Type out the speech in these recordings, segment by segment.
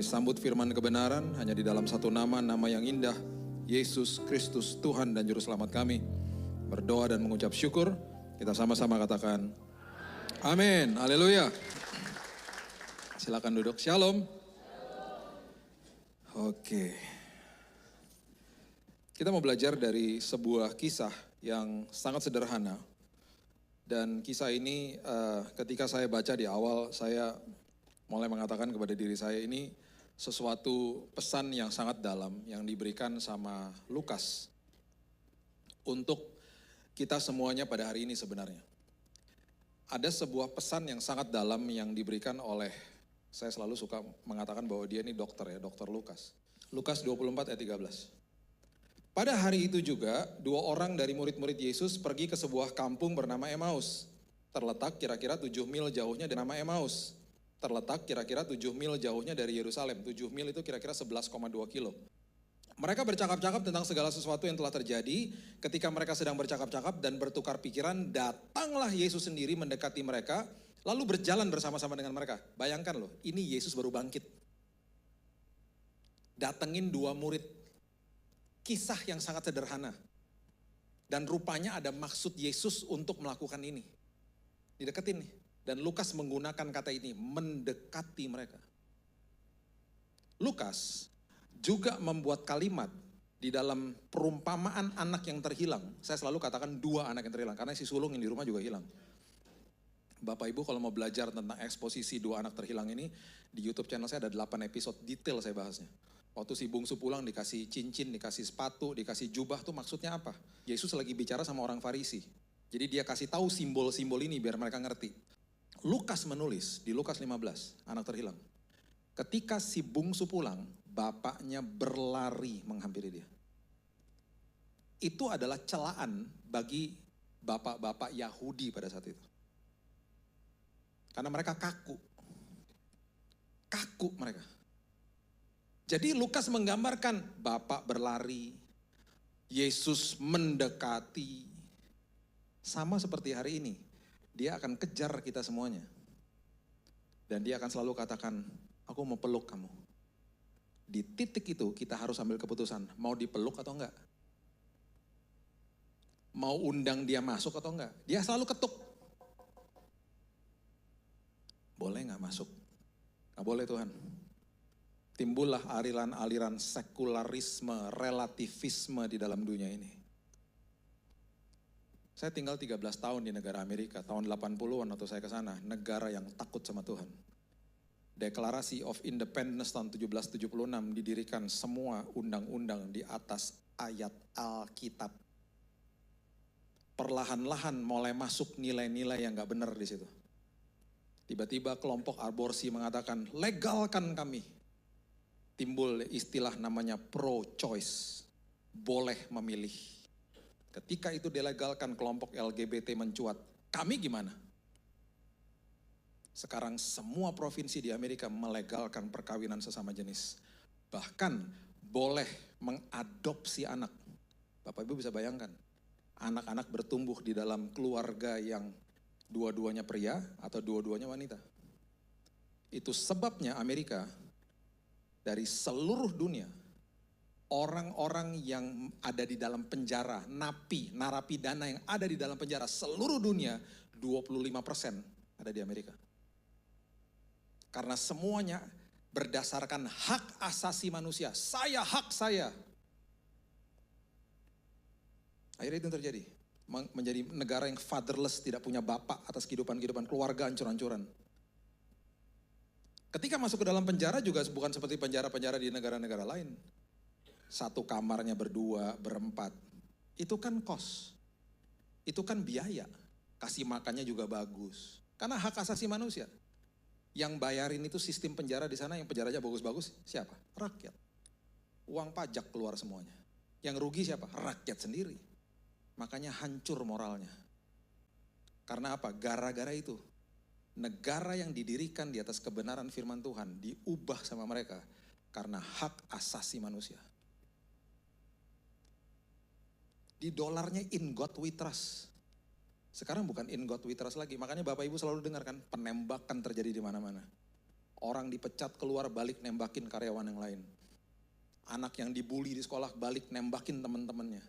Kami sambut firman kebenaran hanya di dalam satu nama, nama yang indah, Yesus Kristus, Tuhan dan Juru Selamat kami. Berdoa dan mengucap syukur, kita sama-sama katakan, amin, haleluya. Silakan duduk, shalom. Oke. Kita mau belajar dari sebuah kisah yang sangat sederhana. Dan kisah ini ketika saya baca di awal, saya mulai mengatakan kepada diri saya, ini sesuatu pesan yang sangat dalam yang diberikan sama Lukas untuk kita semuanya pada hari ini sebenarnya. Ada sebuah pesan yang sangat dalam yang diberikan oleh, saya selalu suka mengatakan bahwa dia ini dokter ya, dokter Lukas. Lukas 24 ayat 13. Pada hari itu juga, 2 orang dari murid-murid Yesus pergi ke sebuah kampung bernama Emmaus. Terletak kira-kira 7 mil jauhnya dari nama Emmaus. Terletak kira-kira 7 mil jauhnya dari Yerusalem. 7 mil itu kira-kira 11,2 kilo. Mereka bercakap-cakap tentang segala sesuatu yang telah terjadi. Ketika mereka sedang bercakap-cakap dan bertukar pikiran, datanglah Yesus sendiri mendekati mereka, lalu berjalan bersama-sama dengan mereka. Bayangkan loh, ini Yesus baru bangkit. Datengin 2 murid. Kisah yang sangat sederhana. Dan rupanya ada maksud Yesus untuk melakukan ini. Dideketin nih. Dan Lukas menggunakan kata ini, mendekati mereka. Lukas juga membuat kalimat di dalam perumpamaan anak yang terhilang. Saya selalu katakan 2 anak yang terhilang, karena si sulung yang di rumah juga hilang. Bapak Ibu kalau mau belajar tentang eksposisi 2 anak terhilang ini, di YouTube channel saya ada 8 episode detail saya bahasnya. Waktu si bungsu pulang dikasih cincin, dikasih sepatu, dikasih jubah, tuh maksudnya apa? Yesus lagi bicara sama orang Farisi. Jadi dia kasih tahu simbol-simbol ini biar mereka ngerti. Lukas menulis di Lukas 15, anak terhilang. Ketika si bungsu pulang, bapaknya berlari menghampiri dia. Itu adalah celaan bagi bapak-bapak Yahudi pada saat itu. Karena mereka kaku. Kaku mereka. Jadi Lukas menggambarkan bapak berlari, Yesus mendekati. Sama seperti hari ini. Dia akan kejar kita semuanya. Dan dia akan selalu katakan, aku mau peluk kamu. Di titik itu kita harus ambil keputusan, mau dipeluk atau enggak. Mau undang dia masuk atau enggak. Dia selalu ketuk. Boleh enggak masuk? Enggak boleh Tuhan. Timbullah aliran-aliran sekularisme, relativisme di dalam dunia ini. Saya tinggal 13 tahun di negara Amerika, tahun 80-an waktu saya ke sana, negara yang takut sama Tuhan. Deklarasi of Independence tahun 1776 didirikan semua undang-undang di atas ayat Alkitab. Perlahan-lahan mulai masuk nilai-nilai yang gak benar di situ. Tiba-tiba kelompok aborsi mengatakan, legalkan kami. Timbul istilah namanya pro-choice, boleh memilih. Ketika itu dilegalkan, kelompok LGBT mencuat. Kami gimana? Sekarang semua provinsi di Amerika melegalkan perkawinan sesama jenis. Bahkan boleh mengadopsi anak. Bapak Ibu bisa bayangkan, anak-anak bertumbuh di dalam keluarga yang dua-duanya pria atau dua-duanya wanita. Itu sebabnya Amerika dari seluruh dunia, orang-orang yang ada di dalam penjara, narapidana yang ada di dalam penjara seluruh dunia, 25% ada di Amerika. Karena semuanya berdasarkan hak asasi manusia. Hak saya. Akhirnya itu terjadi. Menjadi negara yang fatherless, tidak punya bapak atas kehidupan keluarga hancur-hancuran. Ketika masuk ke dalam penjara juga bukan seperti penjara-penjara di negara-negara lain. Satu kamarnya berdua, berempat. Itu kan kos. Itu kan biaya. Kasih makannya juga bagus. Karena hak asasi manusia. Yang bayarin itu sistem penjara di sana, yang penjaranya bagus-bagus, siapa? Rakyat. Uang pajak keluar semuanya. Yang rugi siapa? Rakyat sendiri. Makanya hancur moralnya. Karena apa? Gara-gara itu. Negara yang didirikan di atas kebenaran firman Tuhan diubah sama mereka. Karena hak asasi manusia. Di dolarnya in God we trust. Sekarang bukan in God we trust lagi. Makanya Bapak Ibu selalu dengarkan penembakan terjadi di mana-mana. Orang dipecat keluar balik nembakin karyawan yang lain. Anak yang dibully di sekolah balik nembakin teman-temannya.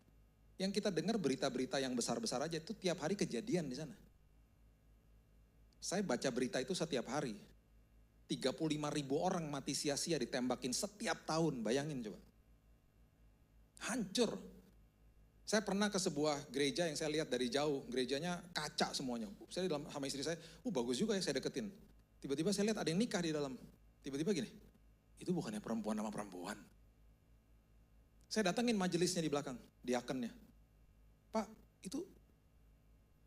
Yang kita dengar berita-berita yang besar-besar aja itu tiap hari kejadian di sana. Saya baca berita itu setiap hari. 35.000 orang mati sia-sia ditembakin setiap tahun, bayangin coba. Hancur. Saya pernah ke sebuah gereja yang saya lihat dari jauh, gerejanya kaca semuanya. Saya dalam sama istri saya, bagus juga ya, saya deketin. Tiba-tiba saya lihat ada yang nikah di dalam. Tiba-tiba gini, itu bukannya perempuan sama perempuan. Saya datengin majelisnya di belakang, diakennya. Pak, itu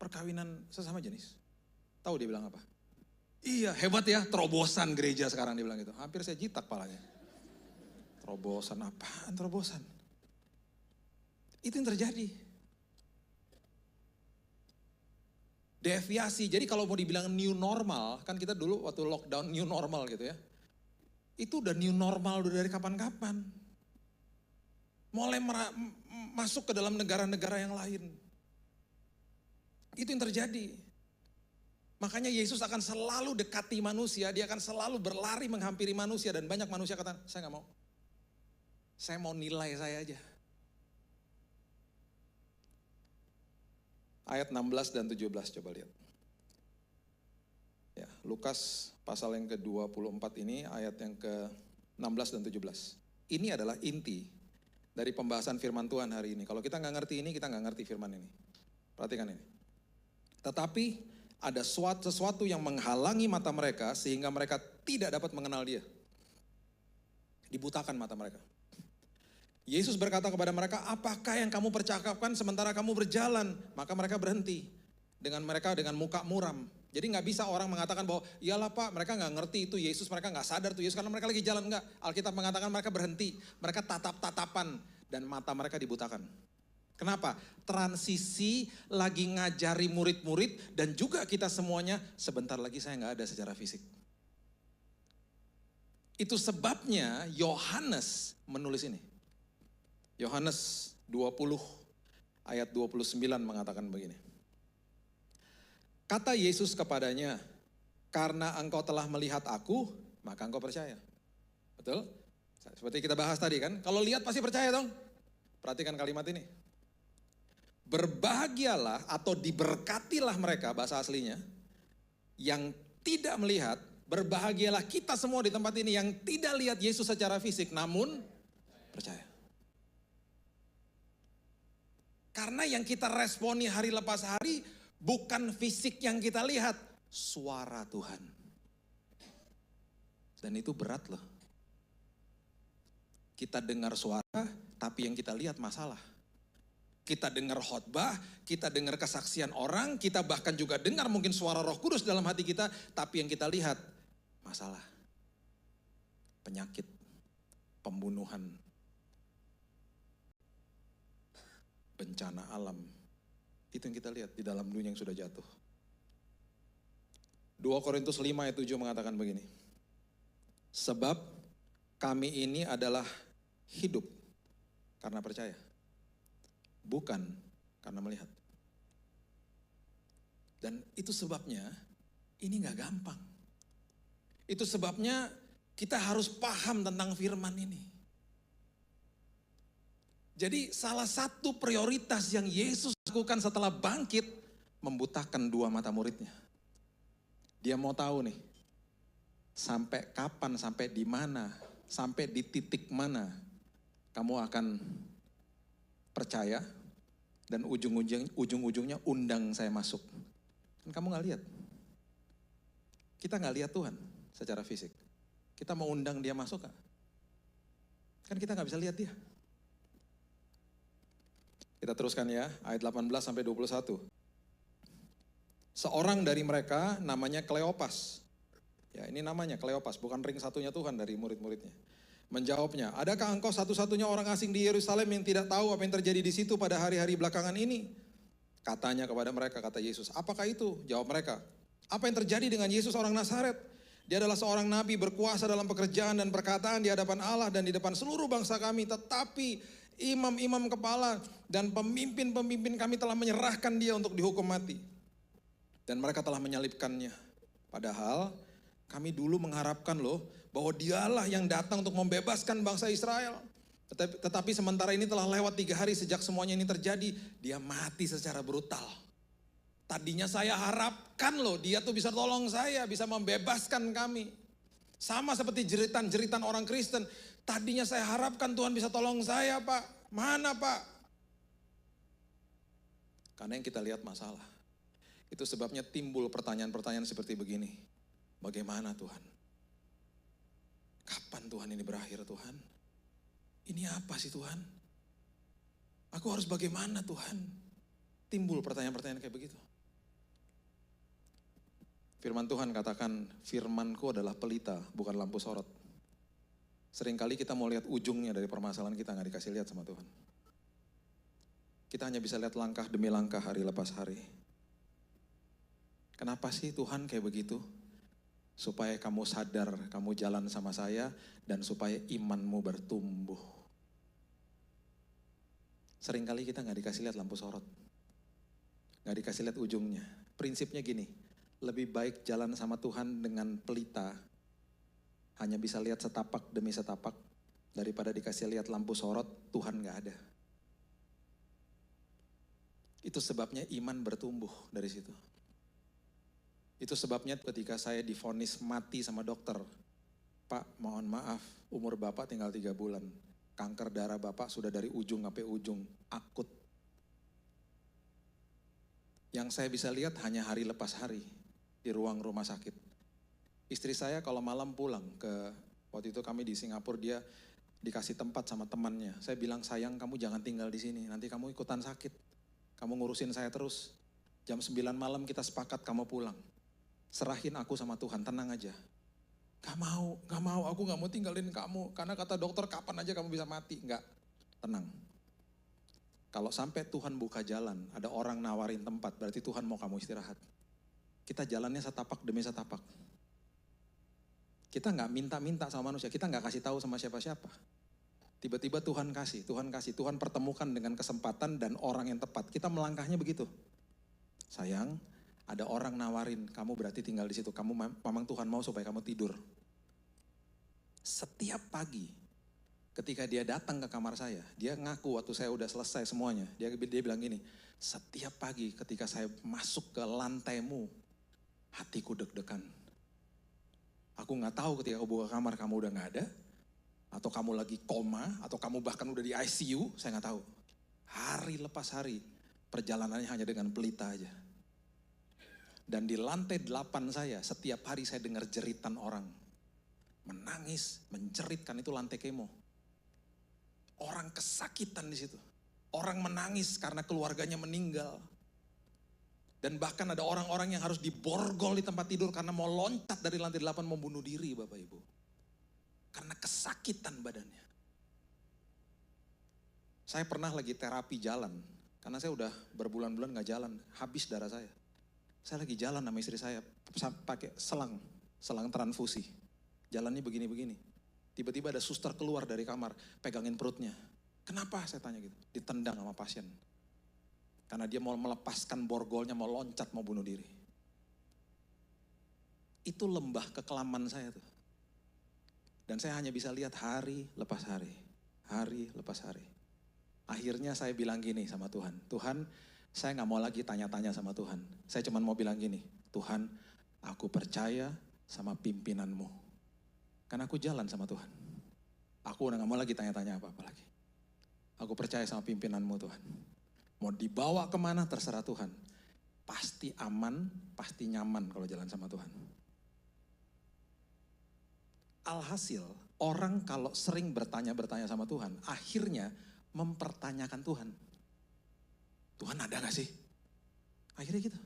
perkawinan sesama jenis. Tahu dia bilang apa? Iya, hebat ya, terobosan gereja sekarang, dia bilang gitu. Hampir saya jitak palanya. Terobosan apaan terobosan? Itu yang terjadi. Deviasi, jadi kalau mau dibilang new normal, kan kita dulu waktu lockdown new normal gitu ya. Itu udah new normal udah dari kapan-kapan. Mulai masuk ke dalam negara-negara yang lain. Itu yang terjadi. Makanya Yesus akan selalu dekati manusia, dia akan selalu berlari menghampiri manusia dan banyak manusia kata, saya gak mau. Saya mau nilai saya aja. Ayat 16 dan 17 coba lihat. Ya, Lukas pasal yang ke-24 ini ayat yang ke-16 dan 17. Ini adalah inti dari pembahasan firman Tuhan hari ini. Kalau kita gak ngerti ini, kita gak ngerti firman ini. Perhatikan ini. Tetapi ada sesuatu yang menghalangi mata mereka sehingga mereka tidak dapat mengenal dia. Dibutakan mata mereka. Yesus berkata kepada mereka, apakah yang kamu percakapkan sementara kamu berjalan? Maka mereka berhenti. Dengan muka muram. Jadi gak bisa orang mengatakan bahwa, iyalah Pak, mereka gak ngerti itu Yesus, mereka gak sadar itu Yesus karena mereka lagi jalan. Enggak, Alkitab mengatakan mereka berhenti. Mereka tatap-tatapan dan mata mereka dibutakan. Kenapa? Transisi lagi ngajari murid-murid dan juga kita semuanya sebentar lagi saya gak ada secara fisik. Itu sebabnya Yohanes menulis ini. Yohanes 20 ayat 29 mengatakan begini. Kata Yesus kepadanya, karena engkau telah melihat aku, maka engkau percaya. Betul? Seperti kita bahas tadi kan, kalau lihat pasti percaya dong. Perhatikan kalimat ini. Berbahagialah atau diberkatilah mereka, bahasa aslinya, yang tidak melihat, berbahagialah kita semua di tempat ini yang tidak lihat Yesus secara fisik, namun percaya. Karena yang kita responi hari lepas hari, bukan fisik yang kita lihat, suara Tuhan. Dan itu berat loh. Kita dengar suara, tapi yang kita lihat masalah. Kita dengar khotbah, kita dengar kesaksian orang, kita bahkan juga dengar mungkin suara Roh Kudus dalam hati kita, tapi yang kita lihat masalah. Penyakit, pembunuhan, bencana alam. Itu yang kita lihat di dalam dunia yang sudah jatuh. 2 Korintus 5 ayat 7 mengatakan begini. Sebab kami ini adalah hidup karena percaya. Bukan karena melihat. Dan itu sebabnya ini gak gampang. Itu sebabnya kita harus paham tentang firman ini. Jadi salah satu prioritas yang Yesus lakukan setelah bangkit, membutakan dua mata muridnya. Dia mau tahu nih, sampai kapan, sampai di mana, sampai di titik mana kamu akan percaya dan ujung-ujungnya undang saya masuk. Kan kamu gak lihat. Kita gak lihat Tuhan secara fisik. Kita mau undang dia masuk gak? Kan kita gak bisa lihat dia. Kita teruskan ya, ayat 18 sampai 21. Seorang dari mereka namanya Kleopas. Ya, ini namanya Kleopas, bukan ring satunya Tuhan dari murid-muridnya. Menjawabnya, adakah engkau satu-satunya orang asing di Yerusalem yang tidak tahu apa yang terjadi di situ pada hari-hari belakangan ini? Katanya kepada mereka, kata Yesus, apakah itu? Jawab mereka, apa yang terjadi dengan Yesus orang Nazaret? Dia adalah seorang nabi berkuasa dalam pekerjaan dan perkataan di hadapan Allah dan di depan seluruh bangsa kami. Tetapi imam-imam kepala dan pemimpin-pemimpin kami telah menyerahkan dia untuk dihukum mati. Dan mereka telah menyalibkannya. Padahal Kami dulu mengharapkan loh bahwa dialah yang datang untuk membebaskan bangsa Israel. Tetapi sementara ini telah lewat 3 hari sejak semuanya ini terjadi, dia mati secara brutal. Tadinya saya harapkan loh dia tuh bisa tolong saya, bisa membebaskan kami. Sama seperti jeritan-jeritan orang Kristen. Tadinya saya harapkan Tuhan bisa tolong saya, Pak. Mana, Pak? Karena yang kita lihat masalah. Itu sebabnya timbul pertanyaan-pertanyaan seperti begini. Bagaimana Tuhan? Kapan Tuhan ini berakhir Tuhan? Ini apa sih Tuhan? Aku harus bagaimana Tuhan? Timbul pertanyaan-pertanyaan kayak begitu. Firman Tuhan katakan, firman-Ku adalah pelita, bukan lampu sorot. Seringkali kita mau lihat ujungnya dari permasalahan kita, gak dikasih lihat sama Tuhan. Kita hanya bisa lihat langkah demi langkah, hari lepas hari. Kenapa sih Tuhan kayak begitu? Supaya kamu sadar, kamu jalan sama saya, dan supaya imanmu bertumbuh. Seringkali kita gak dikasih lihat lampu sorot. Gak dikasih lihat ujungnya. Prinsipnya gini, lebih baik jalan sama Tuhan dengan pelita, hanya bisa lihat setapak demi setapak, daripada dikasih lihat lampu sorot, Tuhan gak ada. Itu sebabnya iman bertumbuh dari situ. Itu sebabnya ketika saya divonis mati sama dokter, Pak mohon maaf, umur Bapak tinggal 3 bulan. Kanker darah Bapak sudah dari ujung sampai ujung, akut. Yang saya bisa lihat hanya hari lepas hari di ruang rumah sakit. Istri saya kalau malam pulang waktu itu kami di Singapura, dia dikasih tempat sama temannya. Saya bilang, sayang kamu jangan tinggal di sini, nanti kamu ikutan sakit. Kamu ngurusin saya terus. Jam 9 malam kita sepakat kamu pulang. Serahin aku sama Tuhan, tenang aja. Gak mau, aku gak mau tinggalin kamu. Karena kata dokter kapan aja kamu bisa mati. Enggak, tenang. Kalau sampai Tuhan buka jalan, ada orang nawarin tempat, berarti Tuhan mau kamu istirahat. Kita jalannya setapak demi setapak. Kita gak minta-minta sama manusia, kita gak kasih tahu sama siapa-siapa. Tiba-tiba Tuhan kasih, Tuhan pertemukan dengan kesempatan dan orang yang tepat. Kita melangkahnya begitu. Sayang, ada orang nawarin, kamu berarti tinggal di situ. Memang Tuhan mau supaya kamu tidur. Setiap pagi, ketika dia datang ke kamar saya, dia ngaku waktu saya udah selesai semuanya. Dia bilang gini, setiap pagi ketika saya masuk ke lantaimu, hatiku deg-degan. Aku gak tahu ketika aku buka kamar kamu udah gak ada, atau kamu lagi koma, atau kamu bahkan udah di ICU, saya gak tahu. Hari lepas hari, perjalanannya hanya dengan pelita aja. Dan di lantai 8 saya, setiap hari saya dengar jeritan orang. Menangis, menjeritkan, itu lantai kemo. Orang kesakitan di situ. Orang menangis karena keluarganya meninggal. Dan bahkan ada orang-orang yang harus diborgol di tempat tidur karena mau loncat dari lantai 8 mau bunuh diri Bapak Ibu. Karena kesakitan badannya. Saya pernah lagi terapi jalan. Karena saya udah berbulan-bulan gak jalan, habis darah saya. Saya lagi jalan sama istri saya, pakai selang transfusi. Jalannya begini-begini. Tiba-tiba ada suster keluar dari kamar, pegangin perutnya. Kenapa saya tanya gitu? Ditendang sama pasien. Karena dia mau melepaskan borgolnya, mau loncat, mau bunuh diri. Itu lembah kekelaman saya tuh. Dan saya hanya bisa lihat hari lepas hari. Hari lepas hari. Akhirnya saya bilang gini sama Tuhan. Tuhan, saya gak mau lagi tanya-tanya sama Tuhan. Saya cuma mau bilang gini, Tuhan, aku percaya sama pimpinanmu. Karena aku jalan sama Tuhan. Aku udah gak mau lagi tanya-tanya apa-apa lagi. Aku percaya sama pimpinanmu Tuhan. Mau dibawa kemana terserah Tuhan. Pasti aman, pasti nyaman kalau jalan sama Tuhan. Alhasil, orang kalau sering bertanya-bertanya sama Tuhan, akhirnya mempertanyakan Tuhan. Tuhan ada gak sih? Akhirnya gitu.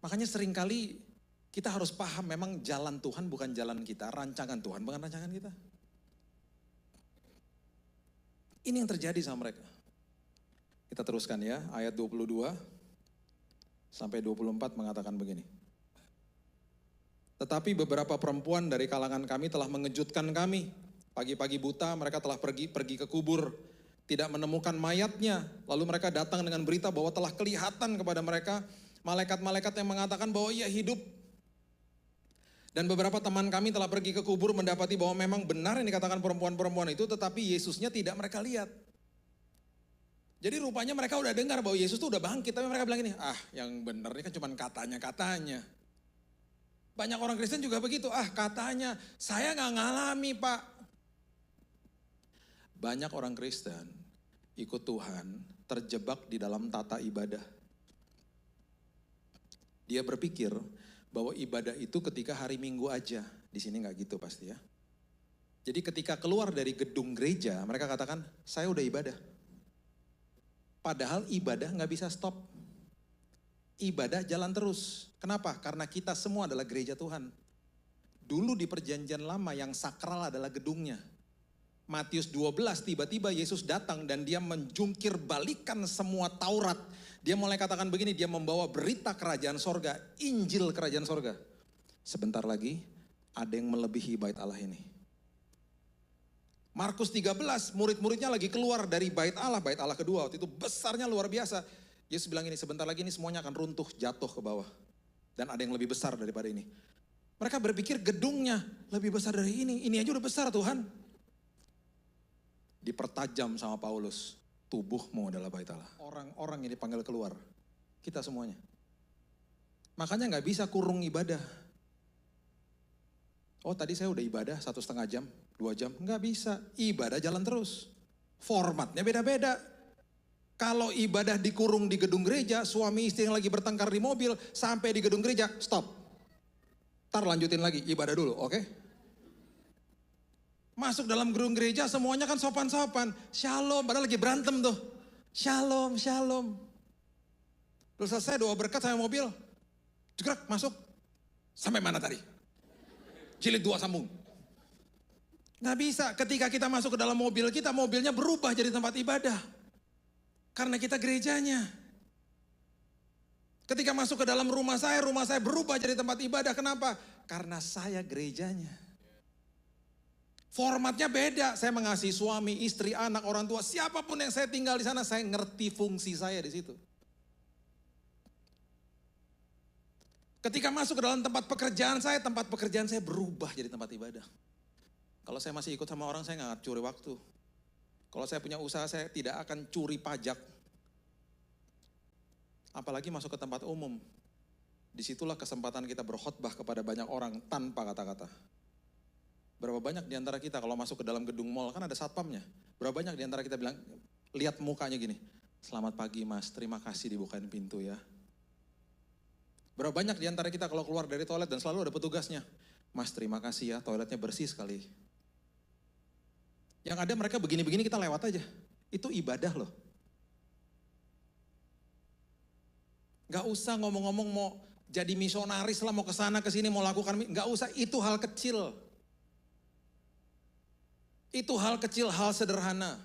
Makanya seringkali kita harus paham memang jalan Tuhan bukan jalan kita, rancangan Tuhan bukan rancangan kita. Ini yang terjadi sama mereka. Kita teruskan ya, ayat 22 sampai 24 mengatakan begini. Tetapi beberapa perempuan dari kalangan kami telah mengejutkan kami. Pagi-pagi buta mereka telah pergi ke kubur, tidak menemukan mayatnya. Lalu mereka datang dengan berita bahwa telah kelihatan kepada mereka malaikat-malaikat yang mengatakan bahwa ia hidup. Dan beberapa teman kami telah pergi ke kubur mendapati bahwa memang benar yang dikatakan perempuan-perempuan itu, tetapi Yesusnya tidak mereka lihat. Jadi rupanya mereka udah dengar bahwa Yesus tuh udah bangkit, tapi mereka bilang gini, yang benar ini kan cuma katanya-katanya. Banyak orang Kristen juga begitu, katanya, saya gak ngalami Pak. Banyak orang Kristen ikut Tuhan terjebak di dalam tata ibadah. Dia berpikir bahwa ibadah itu ketika hari Minggu aja. Di sini nggak gitu pasti ya. Jadi ketika keluar dari gedung gereja, mereka katakan, saya udah ibadah. Padahal ibadah nggak bisa stop. Ibadah jalan terus. Kenapa? Karena kita semua adalah gereja Tuhan. Dulu di perjanjian lama yang sakral adalah gedungnya. Matius 12 tiba-tiba Yesus datang dan dia menjungkir balikan semua Taurat. Dia mulai katakan begini, dia membawa berita kerajaan sorga, Injil kerajaan sorga. Sebentar lagi ada yang melebihi bait Allah ini. Markus 13, murid-muridnya lagi keluar dari bait Allah kedua, waktu itu besarnya luar biasa. Yesus bilang ini, sebentar lagi ini semuanya akan runtuh, jatuh ke bawah. Dan ada yang lebih besar daripada ini. Mereka berpikir gedungnya lebih besar dari ini aja udah besar Tuhan. Dipertajam sama Paulus, tubuhmu adalah bait Allah. Orang-orang yang dipanggil keluar, kita semuanya. Makanya gak bisa kurung ibadah. Oh tadi saya udah ibadah 1,5 jam, 2 jam, gak bisa. Ibadah jalan terus. Formatnya beda-beda. Kalau ibadah dikurung di gedung gereja, suami istri yang lagi bertengkar di mobil, sampai di gedung gereja, stop. Ntar lanjutin lagi, ibadah dulu, oke? Masuk dalam gedung gereja semuanya kan sopan-sopan. Shalom, padahal lagi berantem tuh. Shalom, shalom. Terus selesai doa berkat sama mobil. Gerak, masuk. Sampai mana tadi? Jilid 2 sambung. Nggak bisa, ketika kita masuk ke dalam mobil kita, mobilnya berubah jadi tempat ibadah. Karena kita gerejanya. Ketika masuk ke dalam rumah saya berubah jadi tempat ibadah. Kenapa? Karena saya gerejanya. Formatnya beda, saya mengasihi suami, istri, anak, orang tua, siapapun yang saya tinggal di sana, saya ngerti fungsi saya di situ. Ketika masuk ke dalam tempat pekerjaan saya berubah jadi tempat ibadah. Kalau saya masih ikut sama orang, saya nggak curi waktu. Kalau saya punya usaha, saya tidak akan curi pajak. Apalagi masuk ke tempat umum. Disitulah kesempatan kita berkhotbah kepada banyak orang tanpa kata-kata. Berapa banyak di antara kita kalau masuk ke dalam gedung mall, kan ada satpamnya. Berapa banyak di antara kita bilang, lihat mukanya gini, selamat pagi mas, terima kasih dibukain pintu ya. Berapa banyak di antara kita kalau keluar dari toilet dan selalu ada petugasnya, mas terima kasih ya, toiletnya bersih sekali. Yang ada mereka begini-begini kita lewat aja, itu ibadah loh. Gak usah ngomong-ngomong mau jadi misionaris lah, mau kesana kesini, mau lakukan, gak usah, itu hal kecil. Itu hal kecil, hal sederhana.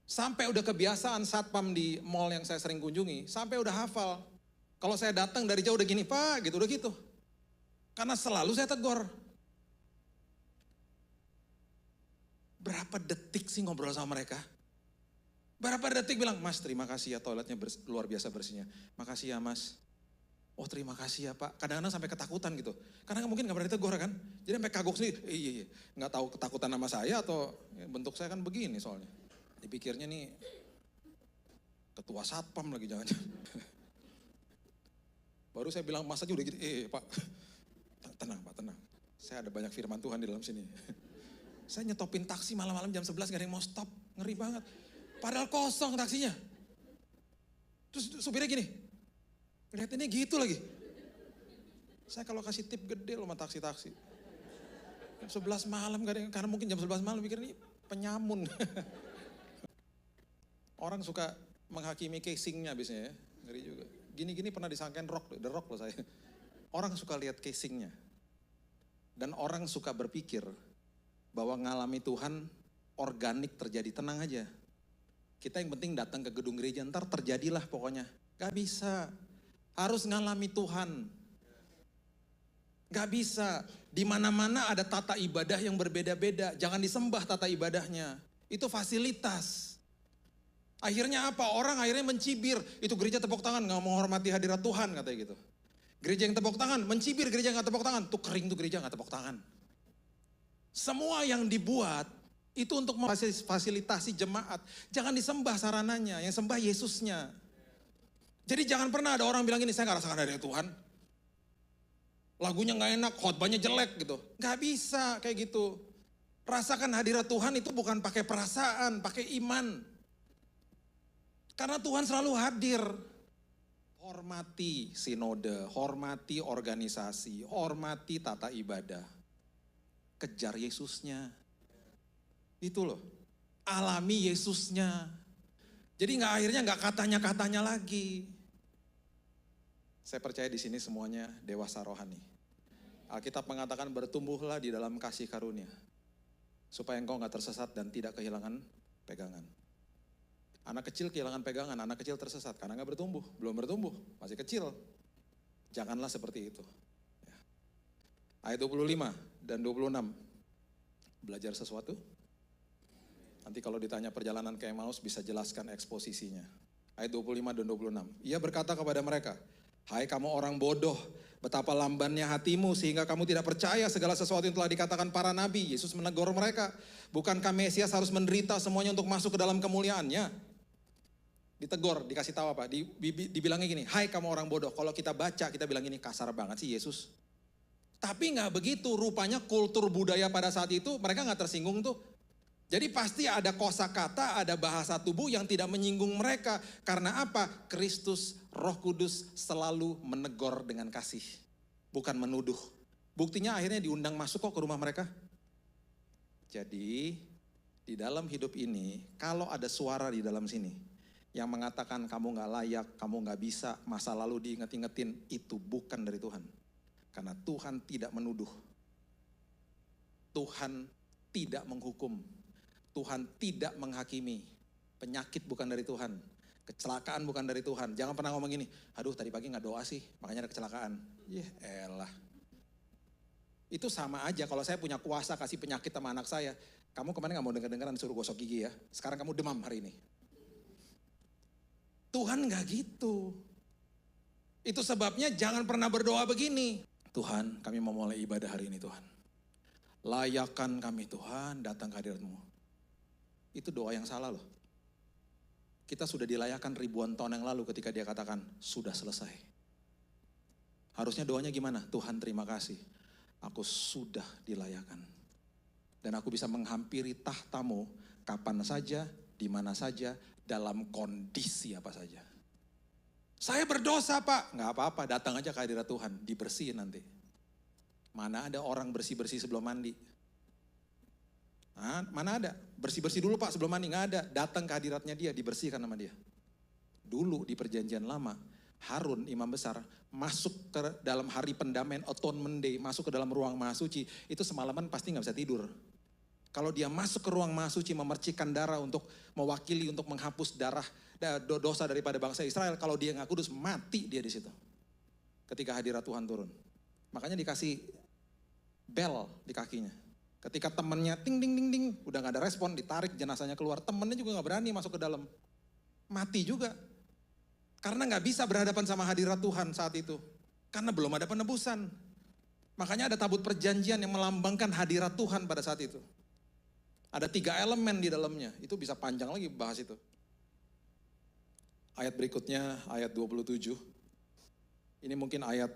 Sampai udah kebiasaan satpam di mall yang saya sering kunjungi, sampai udah hafal. Kalau saya datang dari jauh udah gini, Pak, gitu, udah gitu. Karena selalu saya tegur. Berapa detik sih ngobrol sama mereka? Berapa detik bilang, mas terima kasih ya toiletnya luar biasa bersihnya. Makasih ya mas. Oh terima kasih ya Pak. Kadang-kadang sampai ketakutan gitu. Karena mungkin gak pernah ditegur kan. Jadi sampai kagok sendiri. Iya. Gak tahu ketakutan sama saya atau bentuk saya kan begini soalnya. Dipikirnya nih ketua satpam lagi jangan-jangan. Baru saya bilang mas aja udah gitu. Pak. Tenang Pak, tenang. Saya ada banyak firman Tuhan di dalam sini. Saya nyetopin taksi malam-malam jam 11 gak ada yang mau stop. Ngeri banget. Padahal kosong taksinya. Terus supirnya gini. Lihatinnya gitu lagi. Saya kalau kasih tip gede loh sama taksi-taksi. Jam 11 malam, karena mungkin jam 11 malam pikir ini penyamun. Orang suka menghakimi casingnya biasanya ya, ngeri juga. Gini-gini pernah disangkain The Rock loh saya. Orang suka lihat casingnya. Dan orang suka berpikir bahwa ngalami Tuhan organik terjadi, tenang aja. Kita yang penting datang ke gedung gereja, ntar terjadilah pokoknya. Gak bisa. Harus ngalami Tuhan. Gak bisa. Di mana-mana ada tata ibadah yang berbeda-beda. Jangan disembah tata ibadahnya. Itu fasilitas. Akhirnya apa? Orang akhirnya mencibir. Itu gereja tepuk tangan, gak menghormati hadirat Tuhan katanya gitu. Gereja yang tepuk tangan, mencibir gereja yang gak tepuk tangan. Tuh kering tuh gereja gak tepuk tangan. Semua yang dibuat itu untuk memfasilitasi jemaat. Jangan disembah sarananya, yang sembah Yesusnya. Jadi jangan pernah ada orang bilang gini, saya gak rasakan dari Tuhan. Lagunya gak enak, khotbahnya jelek gitu. Gak bisa kayak gitu. Rasakan hadirat Tuhan itu bukan pakai perasaan, pakai iman. Karena Tuhan selalu hadir. Hormati sinode, hormati organisasi, hormati tata ibadah. Kejar Yesusnya. Itu loh. Alami Yesusnya. Jadi akhirnya nggak katanya-katanya lagi. Saya percaya di sini semuanya dewasa rohani. Alkitab mengatakan bertumbuhlah di dalam kasih karunia. Supaya engkau nggak tersesat dan tidak kehilangan pegangan. Anak kecil kehilangan pegangan, anak kecil tersesat karena nggak bertumbuh, belum bertumbuh, masih kecil. Janganlah seperti itu. Ya. Ayat 25 dan 26. Belajar sesuatu? Nanti kalau ditanya perjalanan ke Emmaus bisa jelaskan eksposisinya. Ayat 25 dan 26. Ia berkata kepada mereka, hai kamu orang bodoh, betapa lambannya hatimu sehingga kamu tidak percaya segala sesuatu yang telah dikatakan para nabi. Yesus menegur mereka, bukankah Mesias harus menderita semuanya untuk masuk ke dalam kemuliaannya? Ditegur, dikasih tahu apa? Dibilangnya gini, hai kamu orang bodoh. Kalau kita baca, kita bilang ini kasar banget sih Yesus. Tapi nggak begitu, rupanya kultur budaya pada saat itu mereka nggak tersinggung tuh. Jadi pasti ada kosakata, ada bahasa tubuh yang tidak menyinggung mereka. Karena apa? Kristus, Roh Kudus selalu menegur dengan kasih. Bukan menuduh. Buktinya akhirnya diundang masuk kok ke rumah mereka. Jadi di dalam hidup ini, kalau ada suara di dalam sini yang mengatakan kamu gak layak, kamu gak bisa, masa lalu diinget-ingetin, itu bukan dari Tuhan. Karena Tuhan tidak menuduh. Tuhan tidak menghukum. Tuhan tidak menghakimi. Penyakit bukan dari Tuhan. Kecelakaan bukan dari Tuhan. Jangan pernah ngomong gini, aduh tadi pagi gak doa sih, makanya ada kecelakaan. Elah. Itu sama aja kalau saya punya kuasa kasih penyakit sama anak saya. Kamu kemarin gak mau denger-dengeran suruh gosok gigi ya. Sekarang kamu demam hari ini. Tuhan gak gitu. Itu sebabnya jangan pernah berdoa begini. Tuhan, kami mau mulai ibadah hari ini Tuhan. Layakan kami Tuhan datang ke hadirat-Mu. Itu doa yang salah loh. Kita sudah dilayakan ribuan tahun yang lalu ketika dia katakan sudah selesai. Harusnya doanya gimana? Tuhan terima kasih. Aku sudah dilayakan. Dan aku bisa menghampiri tahta-Mu kapan saja, di mana saja, dalam kondisi apa saja. Saya berdosa Pak, nggak apa-apa, datang aja ke hadirat Tuhan, dibersihin nanti. Mana ada orang bersih-bersih sebelum mandi? Mana ada? Bersih-bersih dulu Pak sebelum mandi, nggak ada. Datang ke hadiratnya dia, dibersihkan sama dia. Dulu di perjanjian lama, Harun imam besar masuk ke dalam hari pendamaian Atonement Day, masuk ke dalam ruang maha suci, itu semalaman pasti nggak bisa tidur. Kalau dia masuk ke ruang maha suci memercikan darah untuk mewakili untuk menghapus darah dosa daripada bangsa Israel, kalau dia nggak kudus mati dia di situ. Ketika hadirat Tuhan turun, makanya dikasih bel di kakinya. Ketika temannya ting ding ding ding udah nggak ada respon, ditarik jenazahnya keluar, temennya juga nggak berani masuk ke dalam, mati juga. Karena nggak bisa berhadapan sama hadirat Tuhan saat itu, karena belum ada penebusan. Makanya ada tabut perjanjian yang melambangkan hadirat Tuhan pada saat itu. Ada 3 elemen di dalamnya, itu bisa panjang lagi bahas itu. Ayat berikutnya, ayat 27. Ini mungkin ayat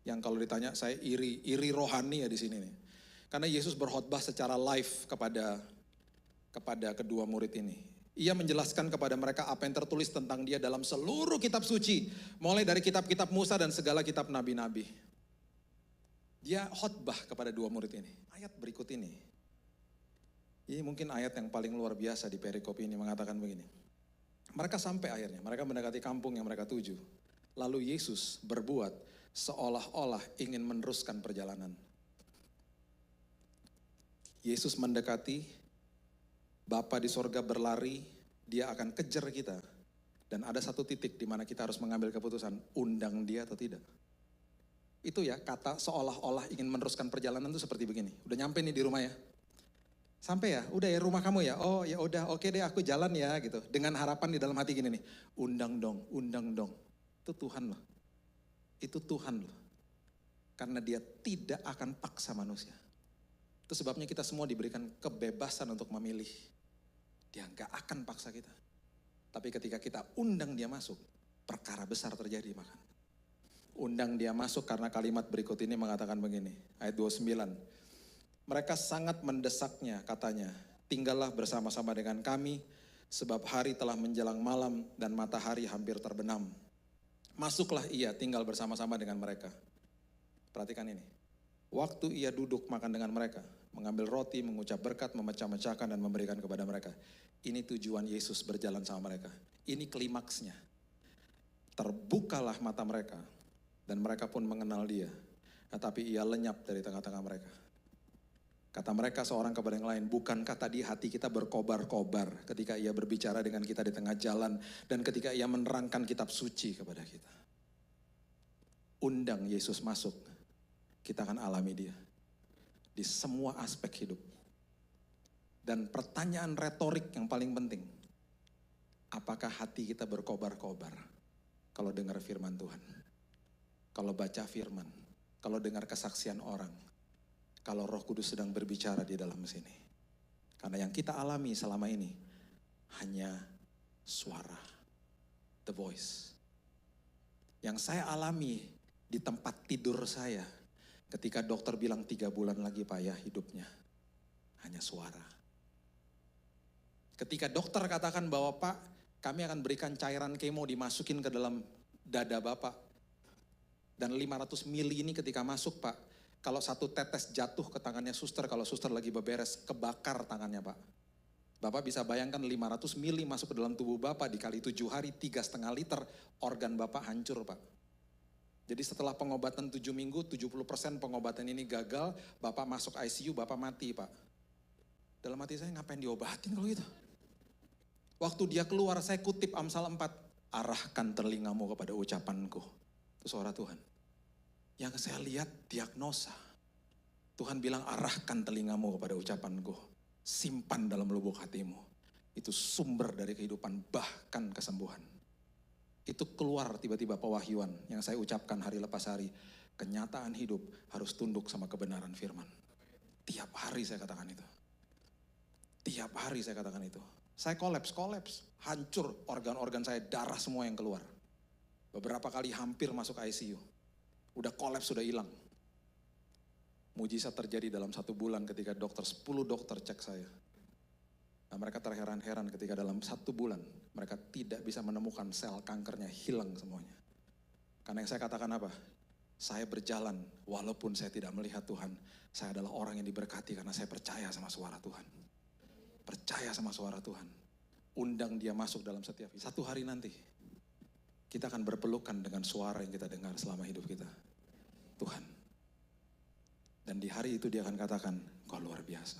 yang kalau ditanya saya iri rohani ya di sini nih. Karena Yesus berkhotbah secara live kepada kedua murid ini. Ia menjelaskan kepada mereka apa yang tertulis tentang dia dalam seluruh kitab suci. Mulai dari kitab-kitab Musa dan segala kitab nabi-nabi. Dia khotbah kepada dua murid ini. Ayat berikut ini. Ini mungkin ayat yang paling luar biasa di perikop ini mengatakan begini. Mereka sampai akhirnya, mereka mendekati kampung yang mereka tuju. Lalu Yesus berbuat seolah-olah ingin meneruskan perjalanan. Yesus mendekati, Bapa di sorga berlari, dia akan kejar kita. Dan ada satu titik di mana kita harus mengambil keputusan, undang dia atau tidak. Itu ya, kata seolah-olah ingin meneruskan perjalanan itu seperti begini. Udah nyampe nih di rumah ya. Sampai ya, udah ya rumah kamu ya. Oh ya udah, oke deh aku jalan ya gitu. Dengan harapan di dalam hati gini nih, undang dong. Itu Tuhan loh. Itu Tuhan loh. Karena dia tidak akan paksa manusia. Itu sebabnya kita semua diberikan kebebasan untuk memilih. Dia nggak akan paksa kita. Tapi ketika kita undang dia masuk, perkara besar terjadi bahkan. Undang dia masuk karena kalimat berikut ini mengatakan begini, ayat 29. Mereka sangat mendesaknya katanya, tinggallah bersama-sama dengan kami, sebab hari telah menjelang malam dan matahari hampir terbenam. Masuklah ia tinggal bersama-sama dengan mereka. Perhatikan ini. Waktu ia duduk makan dengan mereka, mengambil roti, mengucap berkat, memecah-mecahkan dan memberikan kepada mereka. Ini tujuan Yesus berjalan sama mereka. Ini klimaksnya. Terbukalah mata mereka dan mereka pun mengenal dia. Tetapi ia lenyap dari tengah-tengah mereka. Kata mereka seorang kepada yang lain, bukankah tadi hati kita berkobar-kobar ketika ia berbicara dengan kita di tengah jalan dan ketika ia menerangkan kitab suci kepada kita. Undang Yesus masuk, kita akan alami dia di semua aspek hidup. Dan pertanyaan retorik yang paling penting, apakah hati kita berkobar-kobar kalau dengar firman Tuhan? Kalau baca firman, kalau dengar kesaksian orang, kalau Roh Kudus sedang berbicara di dalam sini. Karena yang kita alami selama ini hanya suara, the voice. Yang saya alami di tempat tidur saya, ketika dokter bilang 3 bulan lagi payah hidupnya, hanya suara. Ketika dokter katakan bahwa Pak, kami akan berikan cairan kemo dimasukin ke dalam dada Bapak. Dan 500 mili ini ketika masuk Pak, kalau 1 tetes jatuh ke tangannya suster, kalau suster lagi beberes, kebakar tangannya Pak. Bapak bisa bayangkan 500 mili masuk ke dalam tubuh Bapak, dikali 7 hari, 3,5 liter, organ Bapak hancur Pak. Jadi setelah pengobatan 7 minggu, 70% pengobatan ini gagal, Bapak masuk ICU, Bapak mati Pak. Dalam hati saya, ngapain diobatin kalau gitu? Waktu dia keluar, saya kutip Amsal 4, arahkan telingamu kepada ucapanku. Itu suara Tuhan. Yang saya lihat diagnosa. Tuhan bilang arahkan telingamu kepada ucapanku. Simpan dalam lubuk hatimu. Itu sumber dari kehidupan, bahkan kesembuhan. Itu keluar tiba-tiba pewahyuan yang saya ucapkan hari lepas hari. Kenyataan hidup harus tunduk sama kebenaran firman. Tiap hari saya katakan itu. Tiap hari saya katakan itu. Saya kolaps, hancur organ-organ saya, darah semua yang keluar. Beberapa kali hampir masuk ICU. Udah kolaps, sudah hilang. Mujizat terjadi dalam 1 bulan ketika 10 dokter cek saya. Nah, mereka terheran-heran ketika dalam 1 bulan mereka tidak bisa menemukan sel kankernya, hilang semuanya. Karena yang saya katakan apa? Saya berjalan walaupun saya tidak melihat Tuhan. Saya adalah orang yang diberkati karena saya percaya sama suara Tuhan. Percaya sama suara Tuhan. Undang dia masuk dalam setiap hidup. 1 hari nanti kita akan berpelukan dengan suara yang kita dengar selama hidup kita. Tuhan. Dan di hari itu dia akan katakan, kau luar biasa.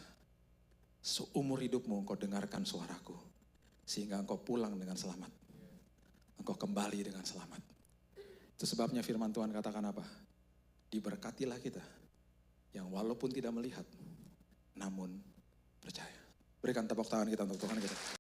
Seumur hidupmu engkau dengarkan suaraku. Sehingga engkau pulang dengan selamat. Engkau kembali dengan selamat. Itu sebabnya firman Tuhan katakan apa? Diberkatilah kita. Yang walaupun tidak melihat, namun percaya. Berikan tepuk tangan kita untuk Tuhan kita.